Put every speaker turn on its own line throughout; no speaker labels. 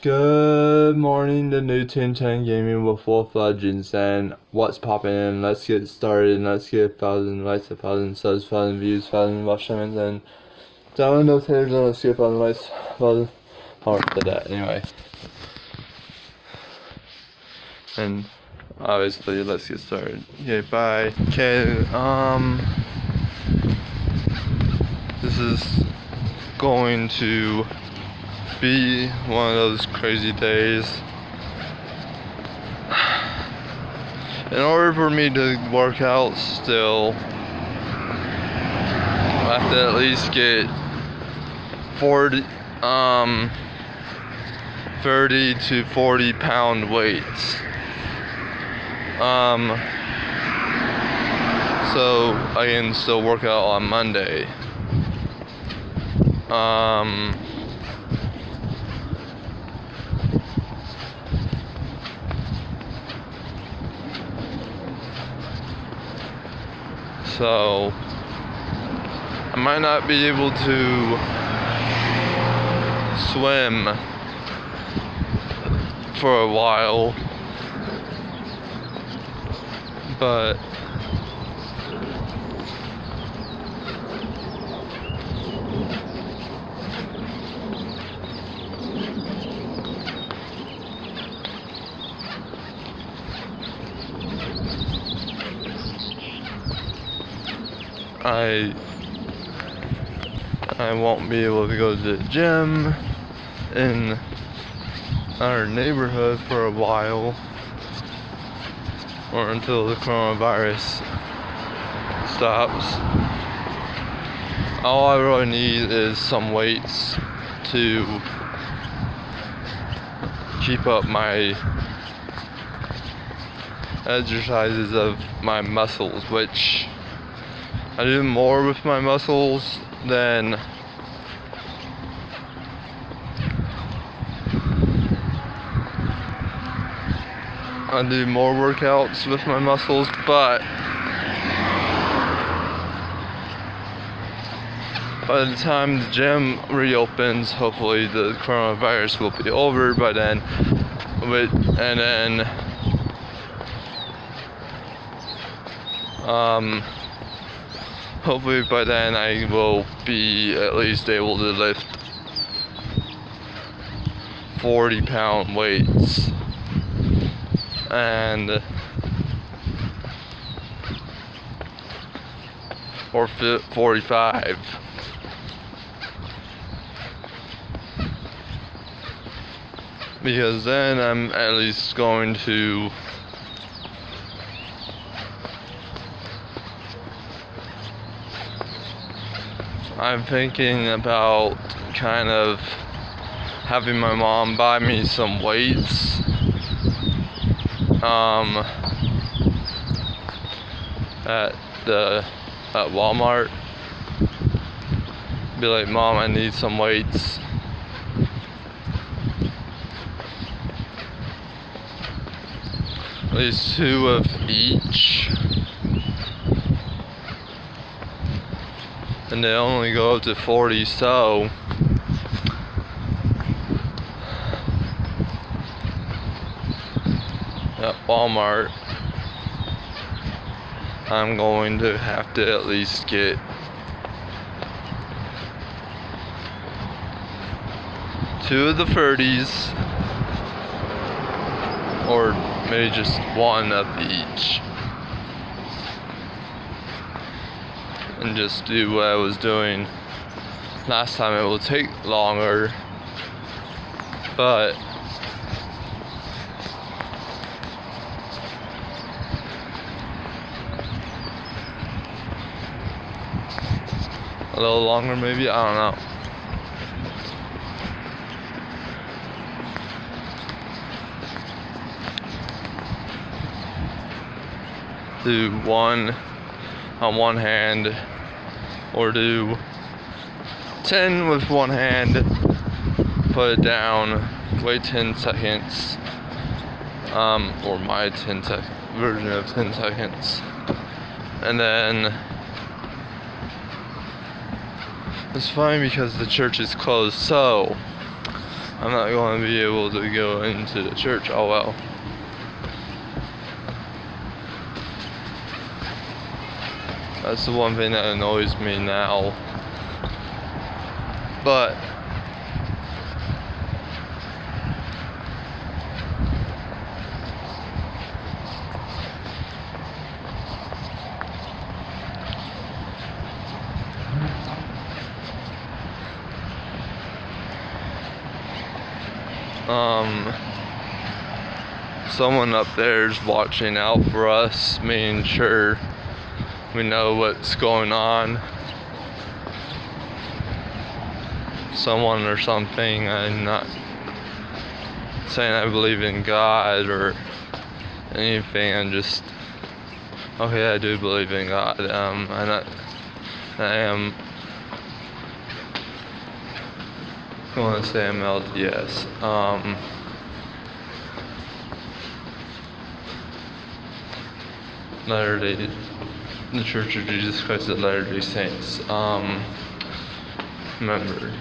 Good morning to New 1010 Gaming with Wolf Legends, and what's popping in? Let's get started. Let's get 1,000 likes, 1,000 subs, 1,000 views, 1,000 watch times, and download notifications, and let's get 1,000 likes, 1,000 heart to that anyway. And obviously, let's get started. Okay, bye. Okay, this is going to be one of those crazy days. In order for me to work out still, I have to at least get 30 to 40 pound weights. So I can still work out on Monday. So I might not be able to swim for a while, but I won't be able to go to the gym in our neighborhood for a while, or until the coronavirus stops. All I really need is some weights to keep up my exercises of my muscles, which I do more with my muscles than I do more workouts with my muscles, but by the time the gym reopens, hopefully the coronavirus will be over by then. Hopefully by then I will be at least able to lift 40 pound weights or 45. Because then I'm at least going to I'm thinking about kind of having my mom buy me some weights at Walmart. Be like, Mom, I need some weights. At least 2 of each. And they only go up to 40, so at Walmart I'm going to have to at least get 2 of the 30s, or maybe just 1 of each, and just do what I was doing last time. It will take longer, but a little longer maybe, I don't know. Do 1 on one hand, or do 10 with one hand, put it down, wait 10 seconds, or my version of 10 seconds, and then it's fine because the church is closed, so I'm not going to be able to go into the church. Oh well. That's the one thing that annoys me now. But someone up there is watching out for us, making sure we know what's going on. Someone or something. I'm not saying I believe in God or anything. I'm just, okay, I do believe in God. I am going to say I'm LDS. Latter-day, the Church of Jesus Christ of Latter-day Saints. Member.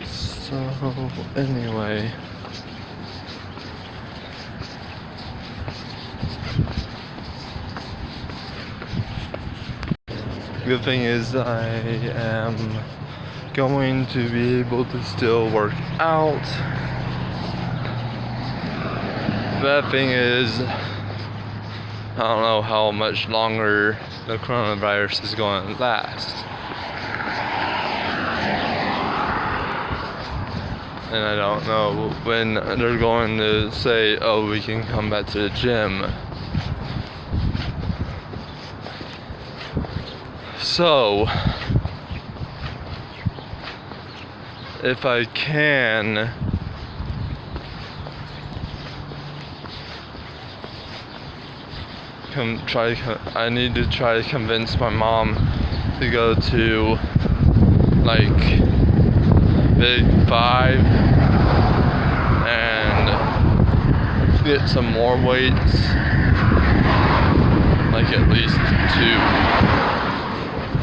So anyway, good thing is I am going to be able to still work out. Bad thing is, I don't know how much longer the coronavirus is going to last. And I don't know when they're going to say, oh, we can come back to the gym. So, if I can, I need to try to convince my mom to go to like Big 5 and get some more weights, like at least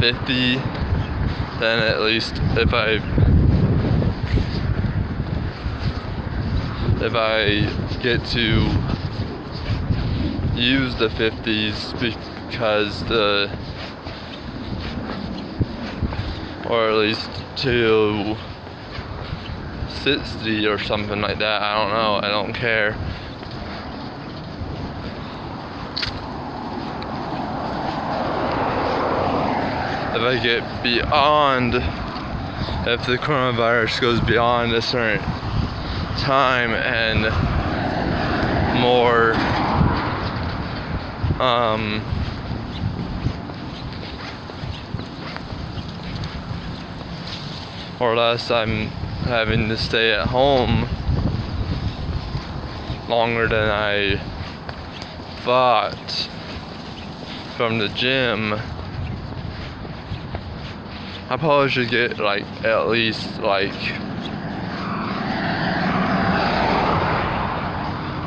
250. Then at least if I get to use the 50s because or at least to 60 or something like that. I don't know. I don't care. If I get beyond, if the coronavirus goes beyond a certain time and more or less I'm having to stay at home longer than I thought from the gym, I probably should get like at least like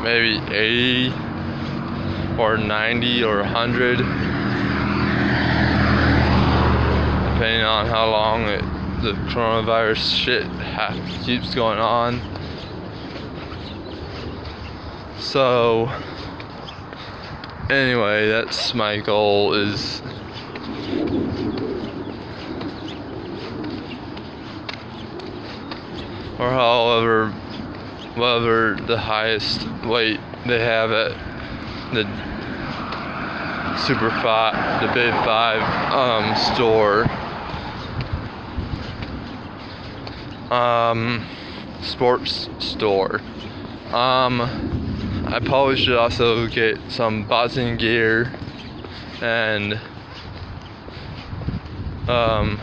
maybe 80 or 90 or 100, depending on how long the coronavirus shit keeps going on. So anyway, that's my goal, is or whatever the highest weight they have at the the Big 5 store, sports store. I probably should also get some boxing gear and I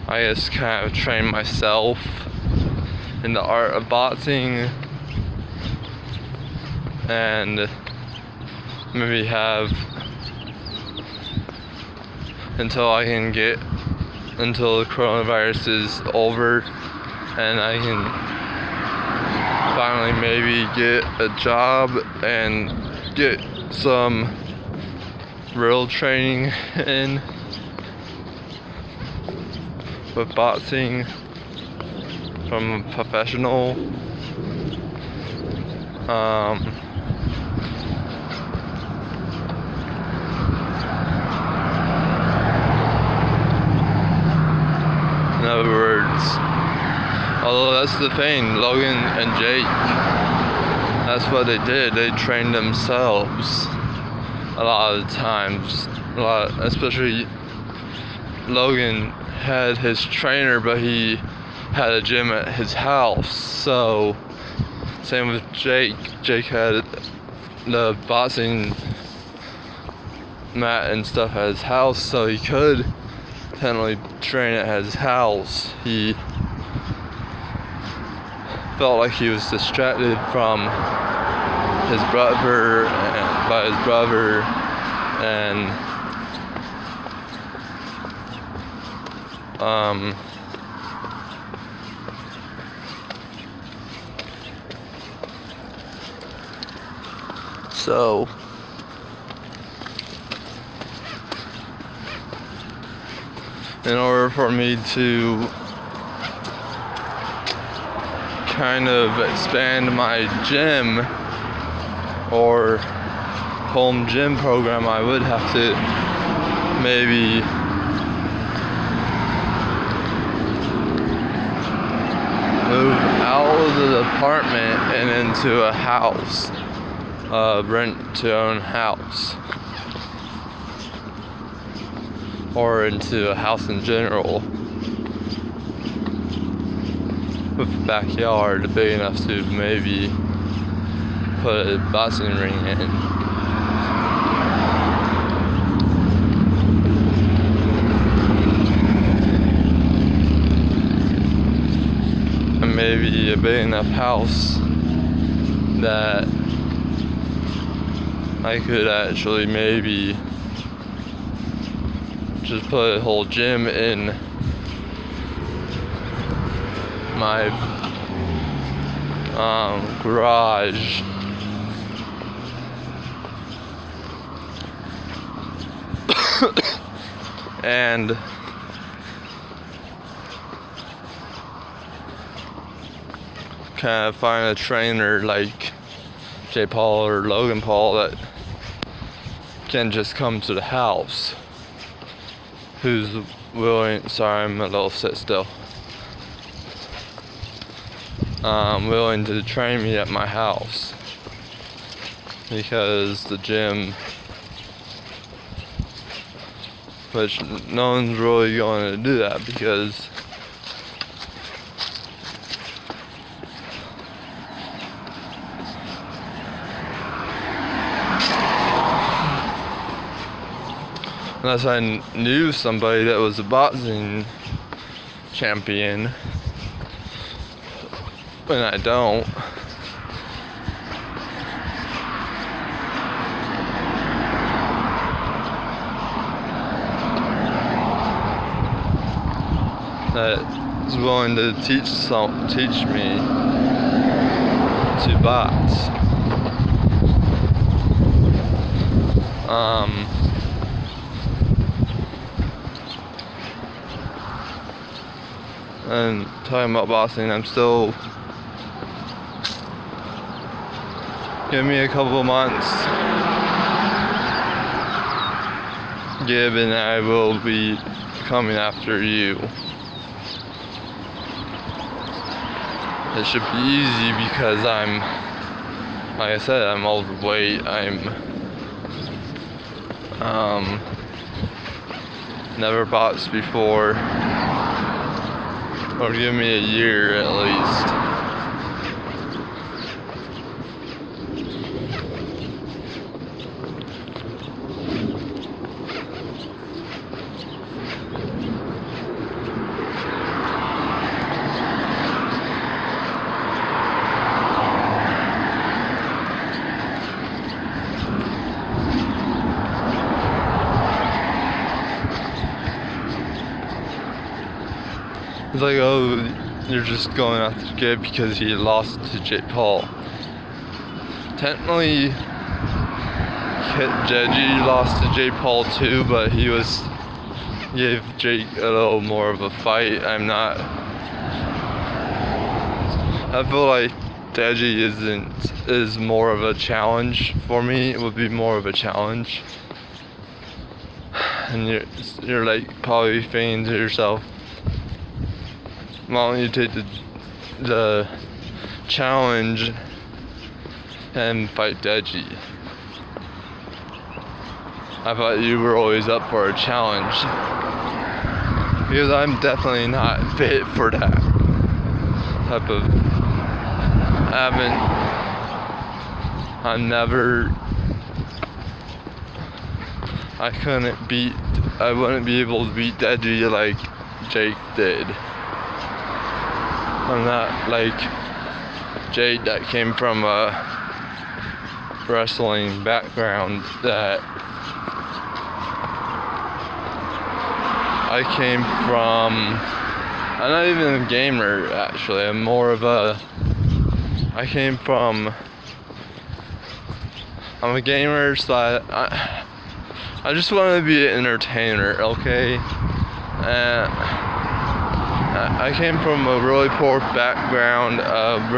guess kind of train myself in the art of boxing, and maybe have until the coronavirus is over and I can finally maybe get a job and get some real training in with boxing. from a professional. In other words, although that's the thing, Logan and Jake, that's what they did. They trained themselves a lot of the times. Especially Logan had his trainer, but he had a gym at his house. So same with Jake. Jake had the boxing mat and stuff at his house, so he could technically train at his house. He felt like he was distracted from his brother and so in order for me to kind of expand my gym or home gym program, I would have to maybe move out of the apartment and into a house, rent to own house, or into a house in general with a backyard big enough to maybe put a boxing ring in. And maybe a big enough house that I could actually maybe just put a whole gym in my garage. And kind of find a trainer like Jake Paul or Logan Paul that can just come to the house, who's willing, sorry I'm a little sit still, willing to train me at my house, because the gym, which no one's really going to do that, because unless I knew somebody that was a boxing champion, and I don't. That is willing to teach me to box. And talking about boxing, I'm still, give me a couple of months, and I will be coming after you. It should be easy because I'm, like I said, I'm overweight. I'm never boxed before, or give me a year at least. It's like, oh, you're just going after Gabe because he lost to Jake Paul. Technically, Jeji lost to Jake Paul too, but he gave Jake a little more of a fight. I'm not I feel like Deji is more of a challenge for me. It would be more of a challenge. And you're like probably thinking to yourself, why don't you take the challenge and fight Deji? I thought you were always up for a challenge, because I'm definitely not fit for that type of. I wouldn't be able to beat Deji like Jake did. I'm not like Jake that came from a wrestling background that I came from. I'm not even a gamer actually, I'm a gamer, so I just want to be an entertainer, okay? And I came from a really poor background, I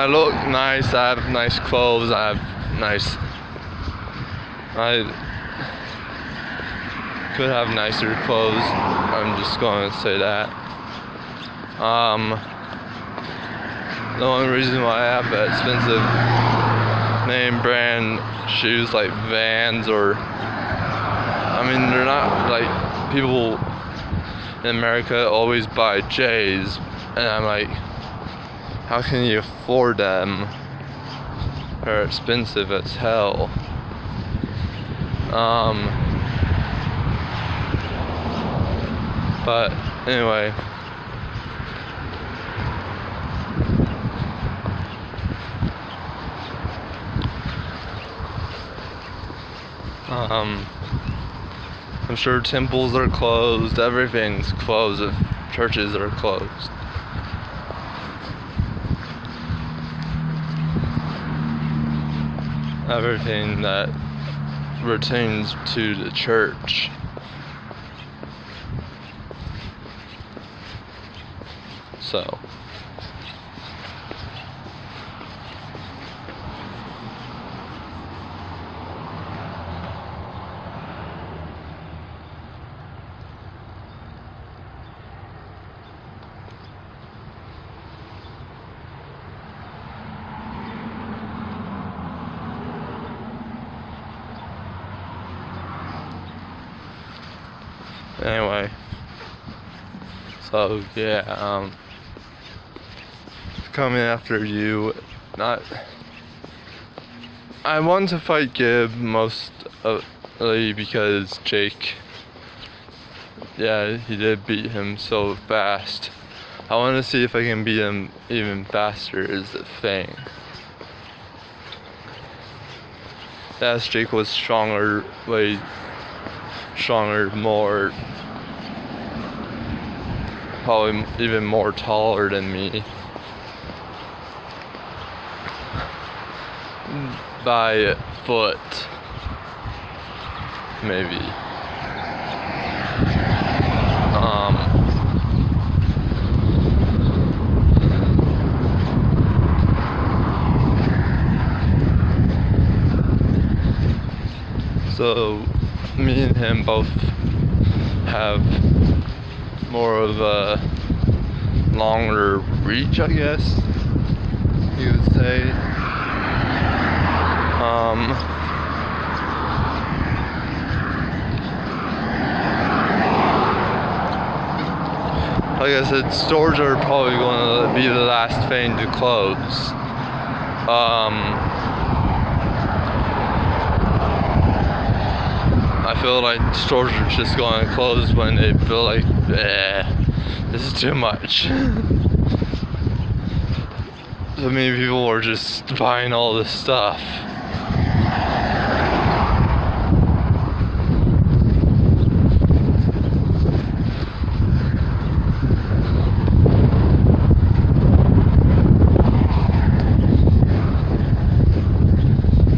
look nice, I have nice clothes, I could have nicer clothes, I'm just going to say that. The only reason why I have expensive name brand shoes like Vans they're not like, people in America always buy J's, and I'm like, how can you afford them? They're expensive as hell. But anyway, I'm sure temples are closed, everything's closed if churches are closed. Everything that pertains to the church. So anyway, so yeah, coming after you. I want to fight Gib mostly because Jake, he did beat him so fast. I want to see if I can beat him even faster is the thing. Yes, Jake was stronger, way stronger, more, probably even more taller than me. By a foot, maybe. So me and him both have more of a longer reach, I guess you would say. Like I said, stores are probably going to be the last thing to close. I feel like stores are just going to close when they feel like, this is too much. So many people are just buying all this stuff.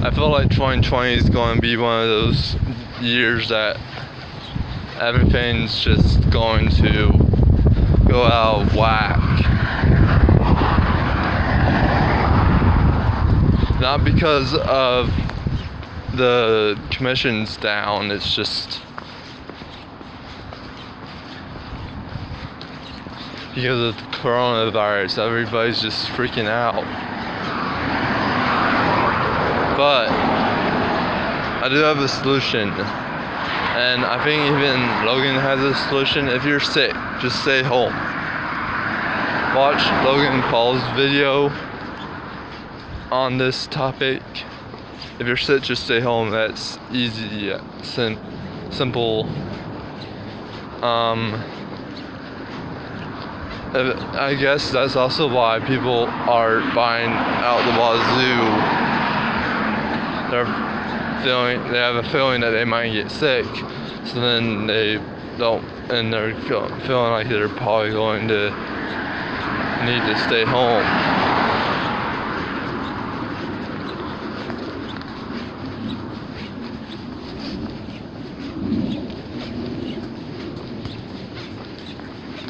I feel like 2020 is going to be one of those years that everything's just going to go out of whack. Not because of the commission's down, it's just because of the coronavirus. Everybody's just freaking out. But I do have a solution, and I think even Logan has a solution. If you're sick, just stay home. Watch Logan Paul's video on this topic. If you're sick, just stay home. That's easy, simple. I guess that's also why people are buying out the wazoo. They have a feeling that they might get sick, so then they don't, and they're feeling like they're probably going to need to stay home.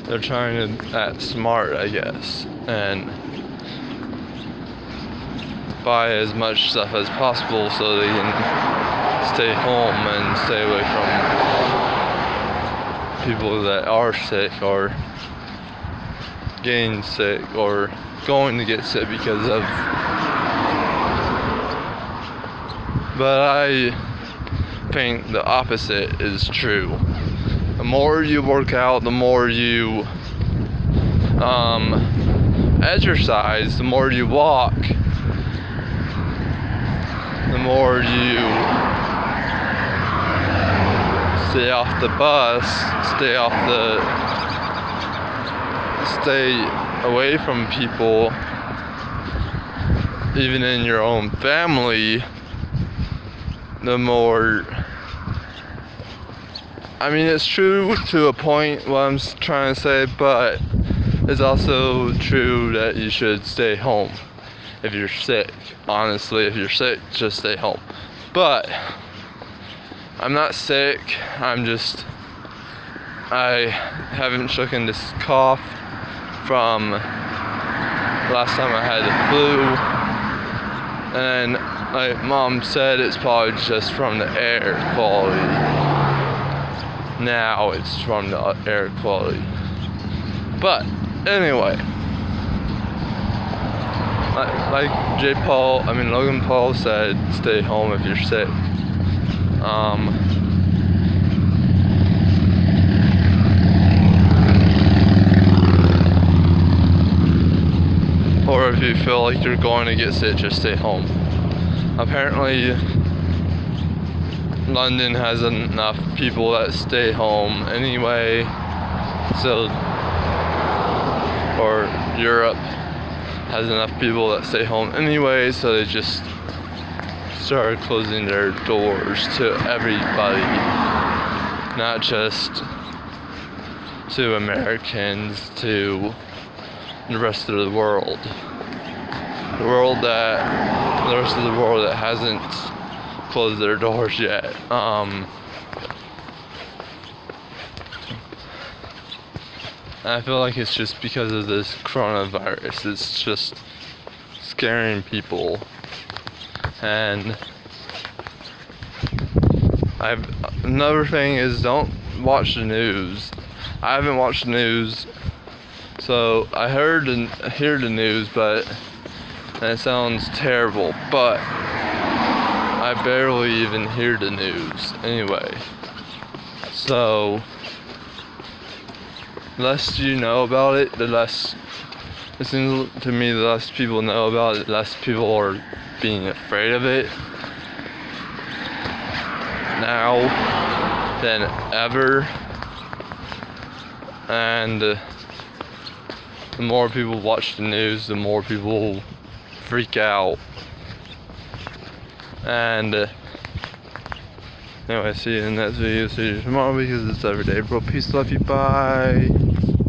They're trying to act smart, I guess, and buy as much stuff as possible so they can stay home and stay away from people that are sick or getting sick or going to get sick because of. But I think the opposite is true. The more you work out, the more you exercise, the more you walk, the more you stay off the bus, stay away from people, even in your own family, the more. I mean, it's true to a point, what I'm trying to say, but it's also true that you should stay home if you're sick. Honestly, if you're sick, just stay home. But I'm not sick. I haven't shaken this cough from last time I had the flu. And like Mom said, it's probably just from the air quality. Now it's from the air quality. But anyway, like Logan Paul said, stay home if you're sick. Or if you feel like you're going to get sick, just stay home. Apparently, London has enough people that stay home anyway, so, or Europe has enough people that stay home anyway, so they just started closing their doors to everybody, not just to Americans, to the rest of the world. The rest of the world that hasn't close their doors yet. I feel like it's just because of this coronavirus. It's just scaring people. And another thing is, don't watch the news. I haven't watched the news, so I hear the news, but and it sounds terrible, but I barely even hear the news anyway. So, the less you know about it, the less, it seems to me, the less people know about it, the less people are being afraid of it now than ever. And the more people watch the news, the more people freak out. And anyway, see you in the next video. See you tomorrow because it's every day, bro. Peace, love you, bye.